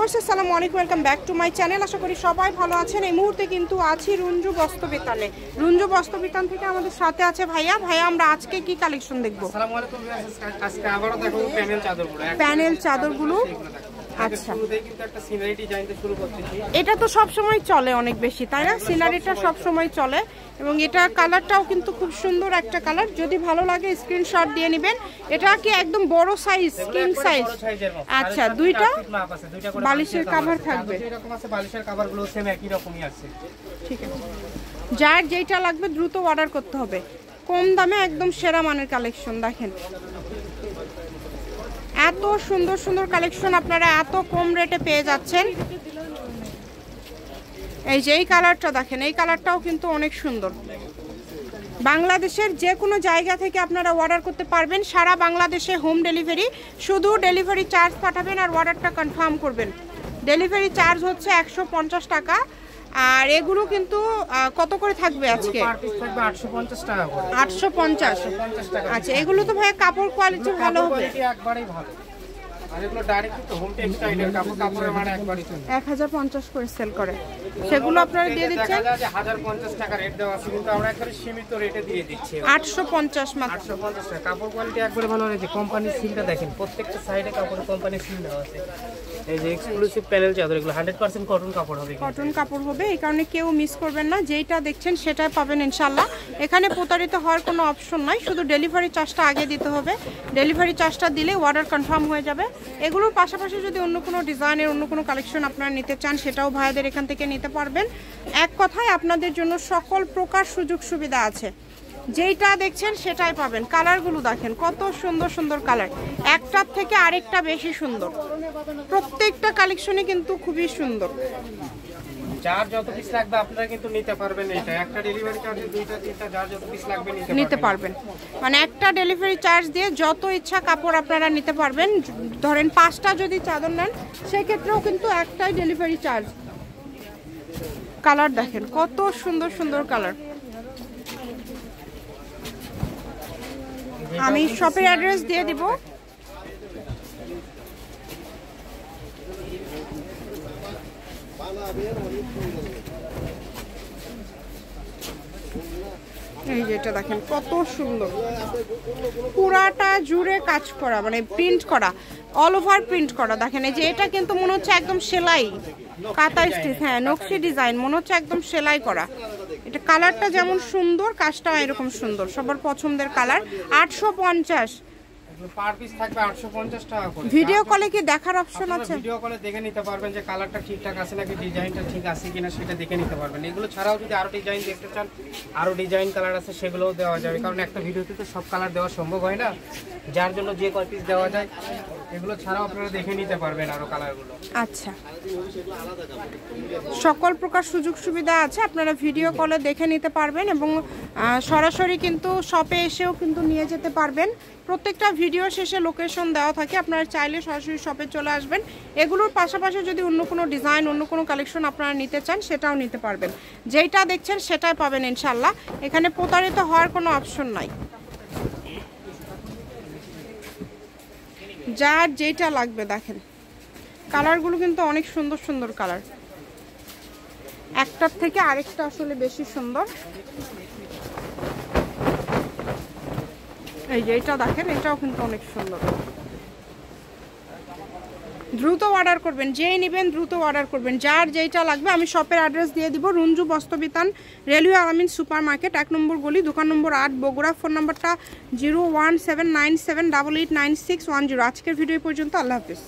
Viewers আসসালামু আলাইকুম, welcome back to my channel. আশা করি সবাই ভালো আছেন। এই মুহূর্তে কিন্তু আছি রুঞ্জু বস্ত্রবিতানে। রুঞ্জু বস্ত্রবিতান থেকে আমাদের সাথে আছে ভাইয়া। আমরা আজকে কি কালেকশন দেখব? আসসালামু আলাইকুম ভিউয়ার্স, আজকে আবারো দেখো প্যানেল চাদরগুলো। আচ্ছা, কিন্তু একটা সিনারি ডিজাইন দিয়ে শুরু করতেছি। এটা তো সব সময় চলে অনেক বেশি, তাই না? সিনারিটা সব সময় চলে এবং এটা কালারটাও কিন্তু খুব সুন্দর একটা কালার। যদি ভালো লাগে স্ক্রিনশট দিয়ে নেবেন। এটা কি একদম বড় সাইজ, কিং সাইজ? আচ্ছা, দুইটা বালিশের কভার থাকবে। এরকম আছে, বালিশের কভারগুলো সেম একই রকমই আছে। ঠিক আছে, যার যেটা লাগবে দ্রুত অর্ডার করতে হবে। কম দামে একদম সেরা মানের কালেকশন। দেখেন এত সুন্দর সুন্দর কালেকশন আপনারা এত কম রেটে পেয়ে যাচ্ছেন। এই যে এই কালারটা দেখেন, এই কালারটাও কিন্তু অনেক সুন্দর। বাংলাদেশের যে কোনো জায়গা থেকে আপনারা অর্ডার করতে পারবেন। সারা বাংলাদেশে হোম ডেলিভারি। শুধু ডেলিভারি চার্জ পাঠাবেন আর অর্ডারটা কনফার্ম করবেন। ডেলিভারি চার্জ হচ্ছে 150 টাকা। আর এগুলো কিন্তু কত করে থাকবে আজকে? 850 টাকা করে। 850 টাকা। আচ্ছা, এগুলো তো ভাই কাপড় কোয়ালিটি ভালো হবে, একবারেই ভালো। আর এগুলো ডাইরেক্ট তো হোম টেক্সটাইলের কাপড়ের মানে একবারই 1050 করে সেল করে। সেগুলো আপনারা দিয়ে দিচ্ছেন 1050 টাকা রেট দেওয়া আছে, কিন্তু আমরা একবারে সীমিত রেটে দিয়ে দিচ্ছি। 850 মাত্র। 850 টাকা। কাপড় কোয়ালিটি একবারে ভালো রয়েছে। কোম্পানির সিলটা দেখেন, প্রত্যেকটা সাইডে কাপড়ের কোম্পানির সিল দেওয়া আছে। এই যে এক্সক্লুসিভ প্যানেল চাদর, এগুলো 100% কটন কাপড় হবে। কটন কাপড় হবে, এই কারণে কেউ মিস করবেন না। যেইটা দেখছেন সেটাই পাবেন ইনশাআল্লাহ। এখানে প্রতারিত হওয়ার কোনো অপশন নাই, শুধু ডেলিভারি চার্জটা আগে দিতে হবে। ডেলিভারি চার্জটা দিলে অর্ডার কনফার্ম হয়ে যাবে। এগুলোর পাশাপাশি যদি অন্য কোনো ডিজাইনের অন্য কোনো কালেকশন আপনারা নিতে চান, সেটাও ভাইয়াদের এখান থেকে নিতে পারবেন। এক কথায় আপনাদের জন্য সকল প্রকার সুযোগ সুবিধা আছে। যেইটা দেখছেন সেটাই পাবেন। কালারগুলো দেখেন কত সুন্দর সুন্দর কালার, একটার থেকে আরেকটা বেশি সুন্দর। প্রত্যেকটা কালেকশনই কিন্তু খুবই সুন্দর। যার যত পিস লাগবে আপনারা কিন্তু নিতে পারবেন। এটা একটা ডেলিভারি চার্জে দুইটা তিনটা যার যত পিস লাগবে নিতে পারবেন। মানে একটা ডেলিভারি চার্জ দিয়ে যত ইচ্ছা কাপড় আপনারা নিতে পারবেন। ধরেন 5টা যদি চাদর নেন সেক্ষেত্রেও কিন্তু একটাই ডেলিভারি চার্জ। কালার দেখেন কত সুন্দর সুন্দর কালার। আমি শপের অ্যাড্রেস দিয়ে দিব। এই যেটা দেখেন কত সুন্দর, পুরাটা জুড়ে কাজ করা, মানে প্রিন্ট করা, অল ওভার প্রিন্ট করা। দেখেন এই যে এটা কিন্তু মনে হচ্ছে একদম সেলাই, কাঁথা স্টিচ, হ্যাঁ নকশি ডিজাইন, মনে হচ্ছে একদম সেলাই করা। এটা কালারটা যেমন সুন্দর, কাজটাও এরকম সুন্দর, সবার পছন্দের কালার। 850 পার পিস থাকবে 850 টাকা করে। ভিডিও কলে কি দেখার অপশন আছে? ভিডিও কলে দেখে নিতে পারবেন যে কালারটা ঠিকঠাক আছে নাকি, ডিজাইনটা ঠিক আছে কিনা সেটা দেখে নিতে পারবেন। এগুলো ছাড়াও যদি আরো ডিজাইন দেখতে চান, আরো ডিজাইন কালার আছে, সেগুলোও দেওয়া যাবে। কারণ একটা ভিডিওতে তো সব কালার দেওয়া সম্ভব হয় না, যার জন্য যে কয় পিস দেওয়া যায় এগুলো ছাড়াও আপনারা দেখে নিতে পারবেন আরো কালারগুলো। আচ্ছা, সকল প্রকার সুযোগ সুবিধা আছে, আপনারা ভিডিও কলে দেখে নিতে পারবেন এবং সরাসরি কিন্তু শপে এসেও কিন্তু নিয়ে যেতে পারবেন। প্রত্যেকটা ভিডিও শেষে লোকেশন দেওয়া থাকে, আপনারা চাইলে সরাসরি শপে চলে আসবেন। এগুলোর পাশাপাশি যদি অন্য কোনো ডিজাইন অন্য কোনো কালেকশন আপনারা নিতে চান সেটাও নিতে পারবেন। যেইটা দেখছেন সেটাই পাবেন ইনশাল্লাহ। এখানে প্রতারিত হওয়ার কোনো অপশন নাই। যার যেটা লাগবে দেখেন, কালারগুলো কিন্তু অনেক সুন্দর সুন্দর কালার, একটার থেকে আরেকটা আসলে বেশি সুন্দর। এই যে এটা দেখেন, এটাও কিন্তু অনেক সুন্দর। দ্রুত অর্ডার করবেন, যেই নেবেন দ্রুত অর্ডার করবেন। যার যেটা লাগবে আমি শপের অ্যাড্রেস দিয়ে দিব। রুঞ্জু বস্ত্রবিতান, রেলওয়ে আলামিন সুপার মার্কেট, 1 নম্বর গলি, দোকান নম্বর 8, বগুড়া। ফোন নাম্বারটা 01797889610। আজকের ভিডিও পর্যন্ত, আল্লাহ হাফিজ।